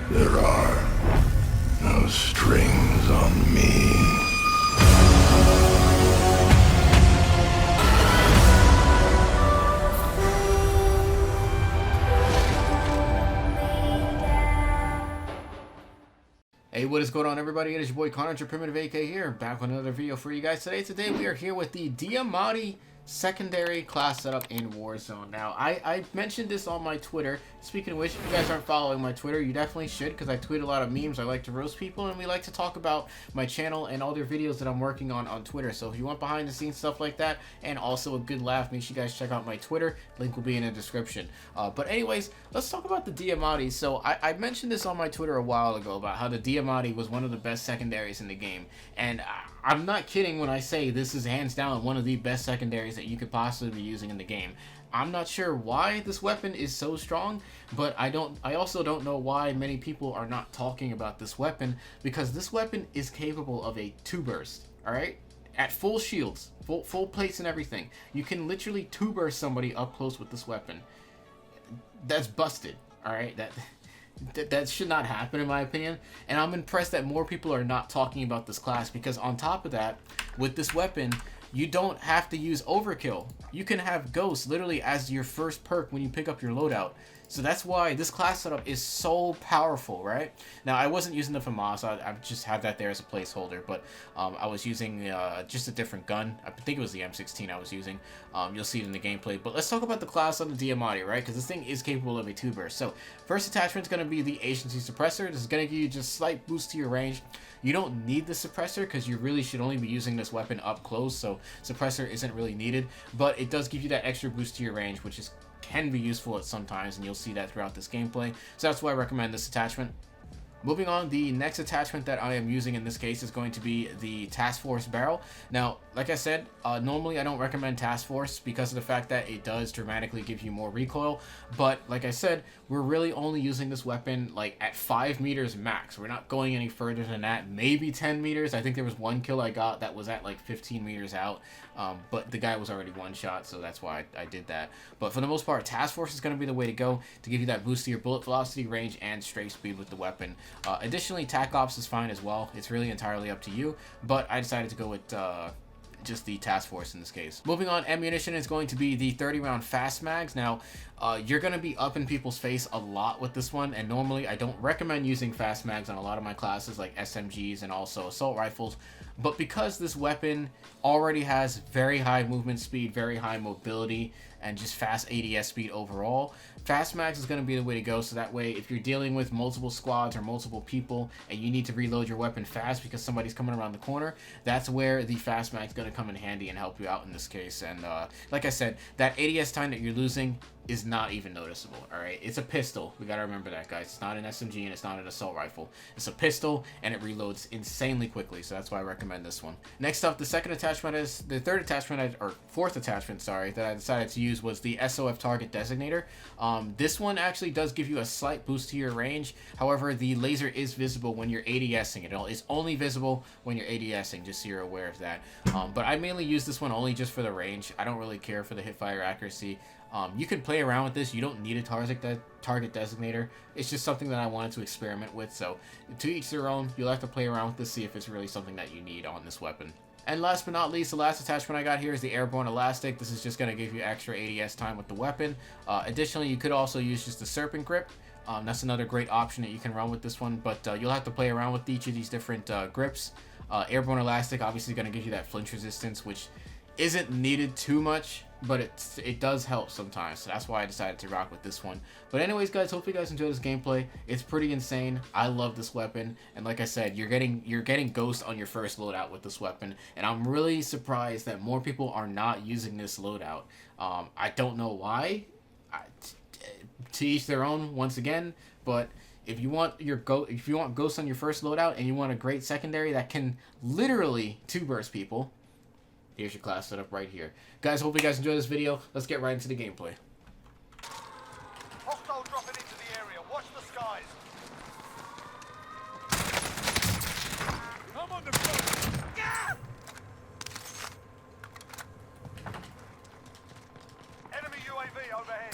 There are no strings on me. Hey, what is going on, everybody? It is your boy Connor, your Primitive AK here, back with another video for you guys today. Today we are here with the Diamatti secondary class setup in Warzone. Now, I mentioned this on my Twitter. Speaking of which, if you guys aren't following my Twitter, you definitely should, because I tweet a lot of memes. I like to roast people, and we like to talk about my channel and other videos that I'm working on Twitter. So if you want behind the scenes stuff like that, and also a good laugh, make sure you guys check out my Twitter. Link will be in the description. But anyways, let's talk about the Diamatti. So I mentioned this on my Twitter a while ago about how the Diamatti was one of the best secondaries in the game. And I'm not kidding when I say this is hands down one of the best secondaries that you could possibly be using in the game. I'm not sure why this weapon is so strong, but I also don't know why many people are not talking about this weapon, because this weapon is capable of a 2-burst, alright? At full shields, full plates and everything. You can literally 2-burst somebody up close with this weapon. That's busted, alright? That should not happen, in my opinion, and I'm impressed that more people are not talking about this class, because on top of that, with this weapon, you don't have to use overkill. You can have Ghost literally as your first perk when you pick up your loadout. So that's why this class setup is so powerful, right? Now, I wasn't using the FAMAS, I just had that there as a placeholder, but I was using just a different gun. I think it was the M16 I was using. You'll see it in the gameplay. But let's talk about the class on the Diamatti, right? Because this thing is capable of a 2-burst. So, first attachment is going to be the Agency Suppressor. This is going to give you just a slight boost to your range. You don't need the Suppressor because you really should only be using this weapon up close, so Suppressor isn't really needed. But it does give you that extra boost to your range, which can be useful at some times, and you'll see that throughout this gameplay. So that's why I recommend this attachment. Moving on, the next attachment that I am using in this case is going to be the Task Force barrel. Now, like I said, normally I don't recommend Task Force because of the fact that it does dramatically give you more recoil. But like I said, we're really only using this weapon like at 5 meters max. We're not going any further than that, maybe 10 meters. I think there was one kill I got that was at like 15 meters out, but the guy was already one shot, so that's why I did that. But for the most part, Task Force is going to be the way to go to give you that boost to your bullet velocity, range, and strafe speed with the weapon. Additionally, Tac Ops is fine as well. It's really entirely up to you, but I decided to go with just the Task Force in this case. Moving on, ammunition is going to be the 30-round fast mags. Now, you're going to be up in people's face a lot with this one, and normally I don't recommend using fast mags on a lot of my classes like SMGs and also assault rifles, but because this weapon already has very high movement speed, very high mobility, and just fast ADS speed overall, fast mags is going to be the way to go. So that way, if you're dealing with multiple squads or multiple people and you need to reload your weapon fast because somebody's coming around the corner, that's where the fast mag is going to come in handy and help you out in this case. And like I said, that ADS time that you're losing is not even noticeable. All right, it's a pistol. We got to remember that, guys. It's not an SMG and it's not an assault rifle. It's a pistol and it reloads insanely quickly, so that's why I recommend this one. Next up, the second attachment is the third attachment, or fourth attachment, sorry, that I decided to use was the SOF target designator. This one actually does give you a slight boost to your range. However, the laser is visible when you're ADSing it. It's only visible when you're ADSing, just so you're aware of that. But I mainly use this one only just for the range. I don't really care for the hipfire accuracy. You can play around with this. You don't need a target designator. It's just something that I wanted to experiment with. So to each their own. You'll have to play around with this, see if it's really something that you need on this weapon. And last but not least, the last attachment I got here is the Airborne Elastic. This is just going to give you extra ADS time with the weapon. Additionally, you could also use just the Serpent Grip. That's another great option that you can run with this one, but you'll have to play around with each of these different grips. Airborne Elastic obviously going to give you that flinch resistance, which isn't needed too much, but it does help sometimes, so that's why I decided to rock with this one. But anyways, guys, hopefully you guys enjoy this gameplay. It's pretty insane. I love this weapon, and like I said, you're getting Ghost on your first loadout with this weapon, and I'm really surprised that more people are not using this loadout. I don't know why. To each their own, once again, but if you want Ghost on your first loadout and you want a great secondary that can literally 2-burst people, here's your class setup right here. Guys, hope you guys enjoy this video. Let's get right into the gameplay. Hostile dropping into the area. Watch the skies. I'm on the front. Yeah! Enemy UAV overhead.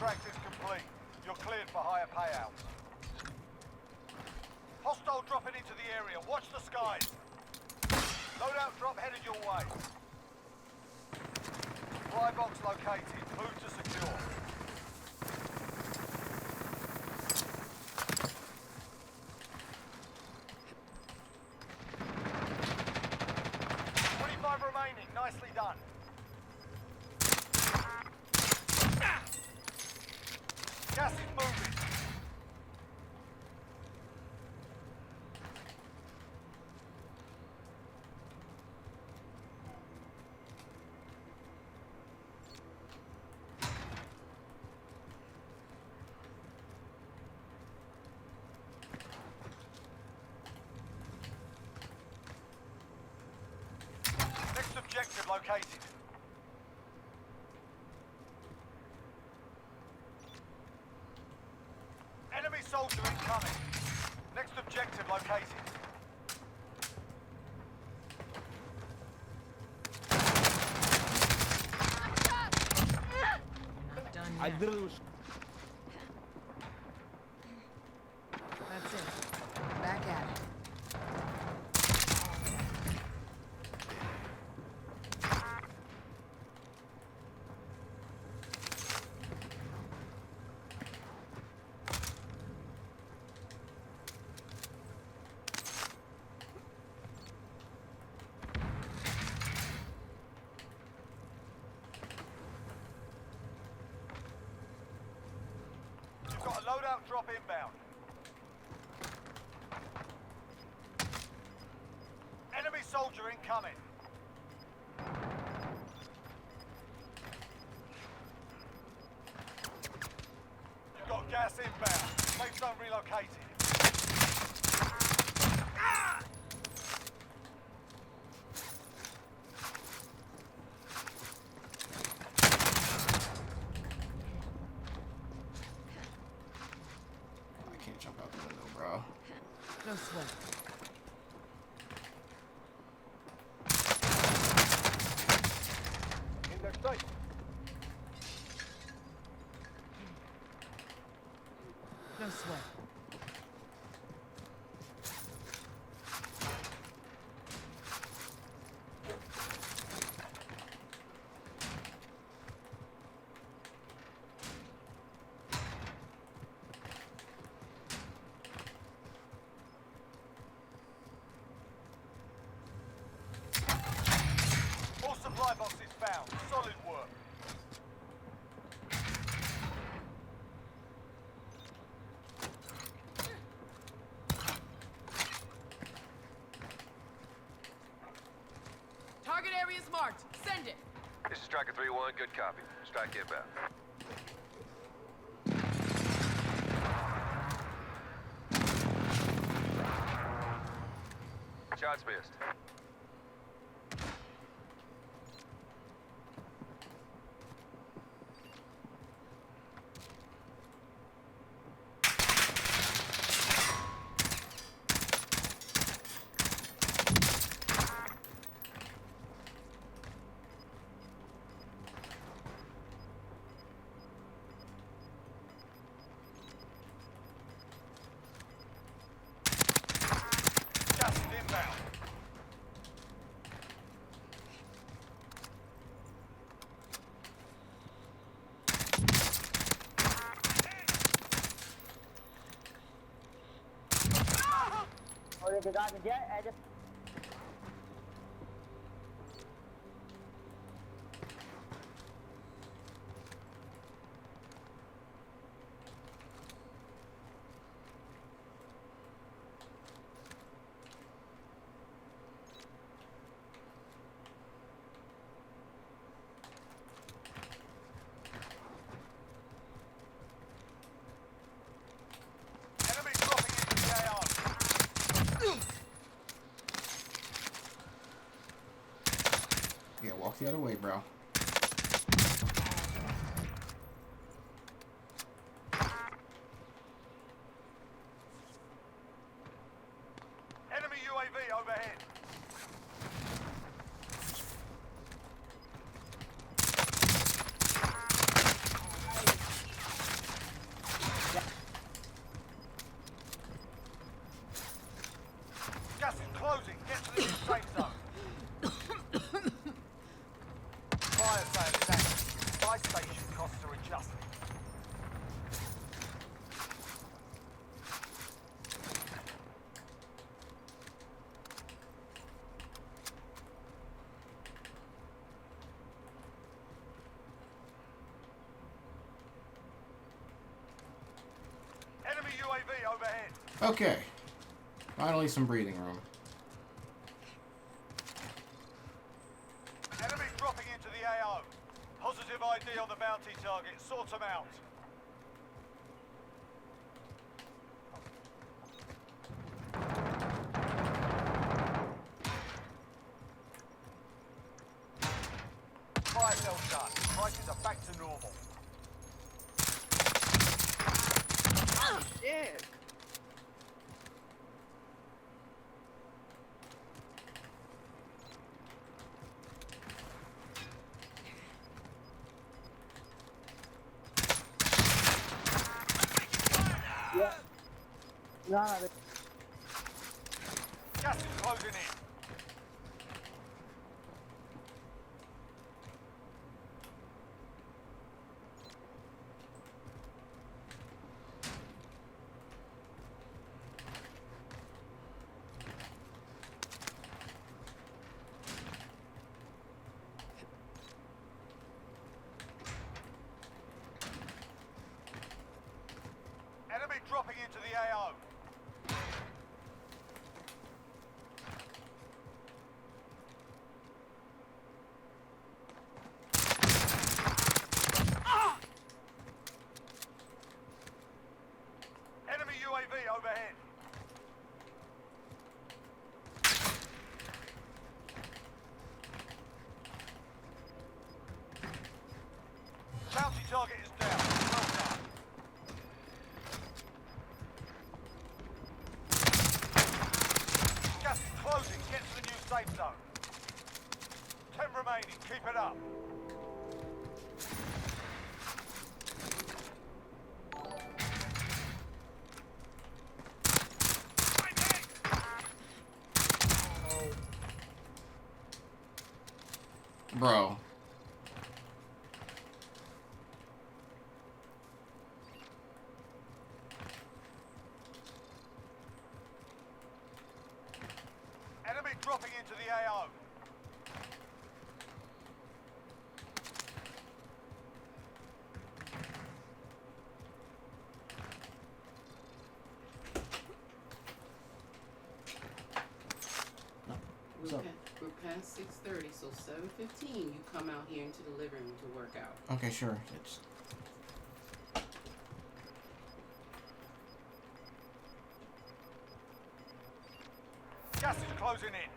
Contract is complete. You're cleared for higher payouts. Hostile dropping into the area. Watch the skies. Loadout drop headed your way. Supply box located. Move to secure. Remaining. Nicely done. Gas is moving. Next objective located. Enemy soldier incoming. Next objective located. Not done yet. That's it. Back at it. You've got a loadout drop inbound. Enemy soldier incoming. You've got gas inbound. Safe zone relocated. I can't jump out the window, bro. No sweat. In their sight. No sweat. All supply boxes found. Solid work. Target area is marked. Send it. This is Striker 3-1, good copy. Strike inbound. Shots missed. Gas is inbound. और एक guard गया as Enemy dropping into the AR. Yeah, walk the other way, bro. Enemy UAV overhead. fire sale is active. Buy station costs are adjusted. Enemy UAV overhead. Okay. Finally some breathing room. Enemy dropping into the AO. Positive ID on the bounty target. Sort them out. Fire cell shut. Prices are back to normal. Shit. Yeah. No, Gas is closing in. Enemy dropping into the AO. Enemy UAV overhead. Bounty target is down. Well done. Gas is closing. Get to the new safe zone. 10 remaining. Keep it up. Bro. Enemy dropping into the AO. We're past 6:30, so 7:15 you come out here into the living room to work out. Okay, sure. It's Gas is closing in.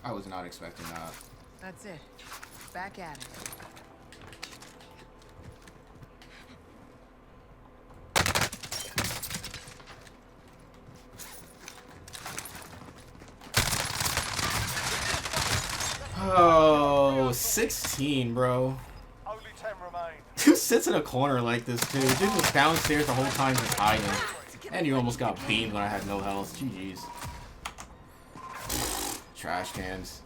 I was not expecting that. That's it. Back at it. Oh, 16, bro. Only 10 remain. Who sits in a corner like this, dude? Dude was downstairs the whole time just hiding. And you almost got beamed when I had no health. GG's. Trash cans.